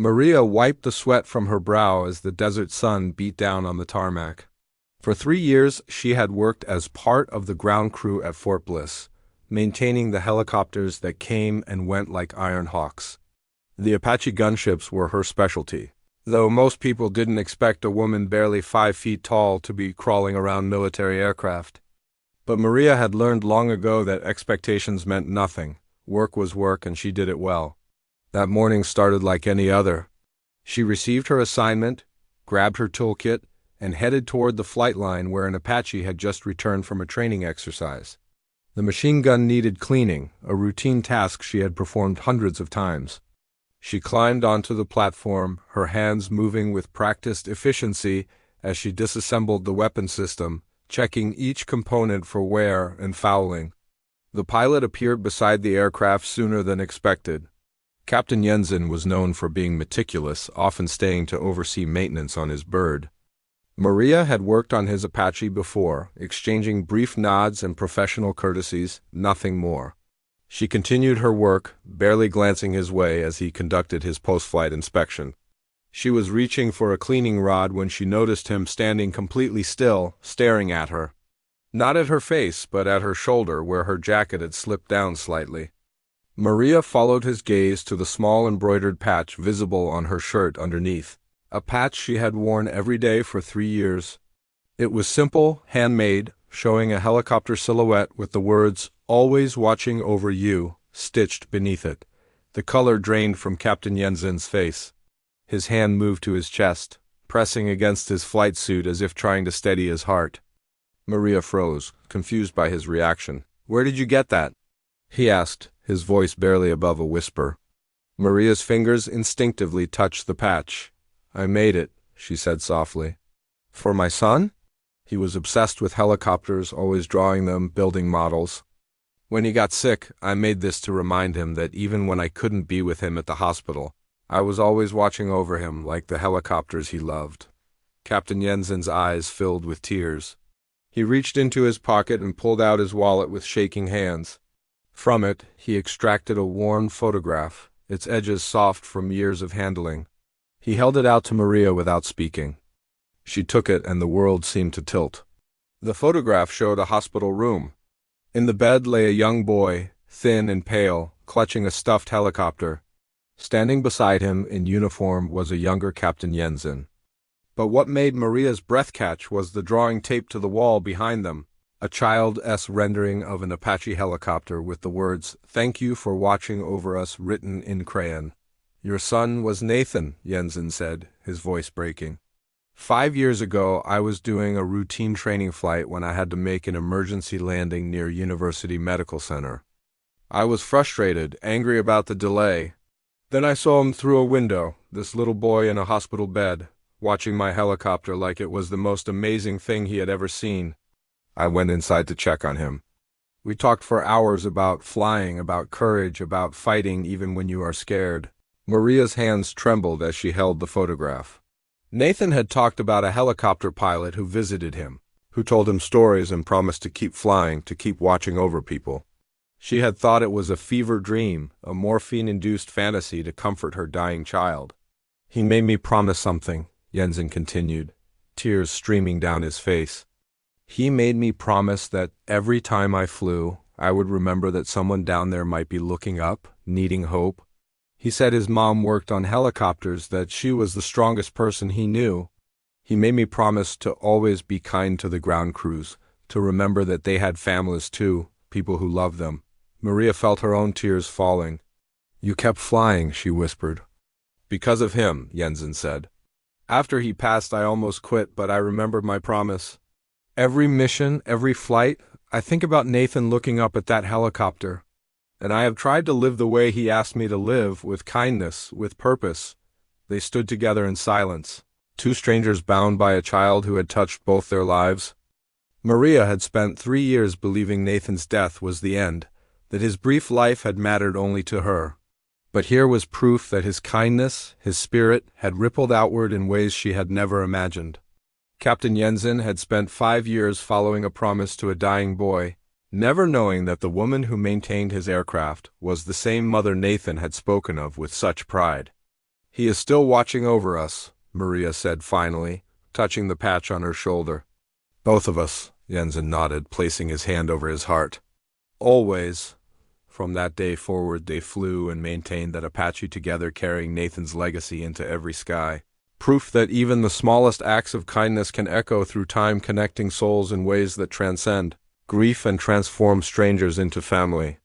Maria wiped the sweat from her brow as the desert sun beat down on the tarmac. For 3 years, she had worked as part of the ground crew at Fort Bliss, maintaining the helicopters that came and went like Iron Hawks. The Apache gunships were her specialty, though most people didn't expect a woman barely 5 feet tall to be crawling around military aircraft. But Maria had learned long ago that expectations meant nothing. Work was work, and she did it well. That morning started like any other. She received her assignment, grabbed her toolkit, and headed toward the flight line where an Apache had just returned from a training exercise. The machine gun needed cleaning, a routine task she had performed hundreds of times. She climbed onto the platform, her hands moving with practiced efficiency as she disassembled the weapon system, checking each component for wear and fouling. The pilot appeared beside the aircraft sooner than expected. Captain Jensen was known for being meticulous, often staying to oversee maintenance on his bird. Maria had worked on his Apache before, exchanging brief nods and professional courtesies, nothing more. She continued her work, barely glancing his way as he conducted his post-flight inspection. She was reaching for a cleaning rod when she noticed him standing completely still, staring at her. Not at her face, but at her shoulder where her jacket had slipped down slightly. Maria followed his gaze to the small embroidered patch visible on her shirt underneath, a patch she had worn every day for 3 years. It was simple, handmade, showing a helicopter silhouette with the words, "Always watching over you," stitched beneath it. The color drained from Captain Jensen's face. His hand moved to his chest, pressing against his flight suit as if trying to steady his heart. Maria froze, confused by his reaction. "Where did you get that?" he asked, his voice barely above a whisper. Maria's fingers instinctively touched the patch. "I made it," she said softly. "For my son?" He was obsessed with helicopters, always drawing them, building models. "When he got sick, I made this to remind him that even when I couldn't be with him at the hospital, I was always watching over him like the helicopters he loved." Captain Jensen's eyes filled with tears. He reached into his pocket and pulled out his wallet with shaking hands. From it, he extracted a worn photograph, its edges soft from years of handling. He held it out to Maria without speaking. She took it, and the world seemed to tilt. The photograph showed a hospital room. In the bed lay a young boy, thin and pale, clutching a stuffed helicopter. Standing beside him, in uniform, was a younger Captain Jensen. But what made Maria's breath catch was the drawing taped to the wall behind them, a child's rendering of an Apache helicopter with the words, "Thank you for watching over us," written in crayon. "Your son was Nathan," Jensen said, his voice breaking. 5 years ago, I was doing a routine training flight when I had to make an emergency landing near University Medical Center. I was frustrated, angry about the delay. Then I saw him through a window, this little boy in a hospital bed, watching my helicopter like it was the most amazing thing he had ever seen. I went inside to check on him. We talked for hours about flying, about courage, about fighting even when you are scared. Maria's hands trembled as she held the photograph. Nathan had talked about a helicopter pilot who visited him, who told him stories and promised to keep flying, to keep watching over people. She had thought it was a fever dream, a morphine-induced fantasy to comfort her dying child. "He made me promise something," Jensen continued, tears streaming down his face. "He made me promise that every time I flew, I would remember that someone down there might be looking up, needing hope. He said his mom worked on helicopters, that she was the strongest person he knew. He made me promise to always be kind to the ground crews, to remember that they had families too, people who loved them." Maria felt her own tears falling. "You kept flying," she whispered. "Because of him," Jensen said. "After he passed, I almost quit, but I remembered my promise. Every mission, every flight, I think about Nathan looking up at that helicopter. And I have tried to live the way he asked me to live, with kindness, with purpose." They stood together in silence, two strangers bound by a child who had touched both their lives. Maria had spent 3 years believing Nathan's death was the end, that his brief life had mattered only to her. But here was proof that his kindness, his spirit, had rippled outward in ways she had never imagined. Captain Jensen had spent 5 years following a promise to a dying boy, never knowing that the woman who maintained his aircraft was the same mother Nathan had spoken of with such pride. He is still watching over us, Maria said finally, touching the patch on her shoulder. Both of us, Jensen nodded, placing his hand over his heart. Always. From that day forward they flew and maintained that Apache together, carrying Nathan's legacy into every sky. Proof that even the smallest acts of kindness can echo through time, connecting souls in ways that transcend grief and transform strangers into family.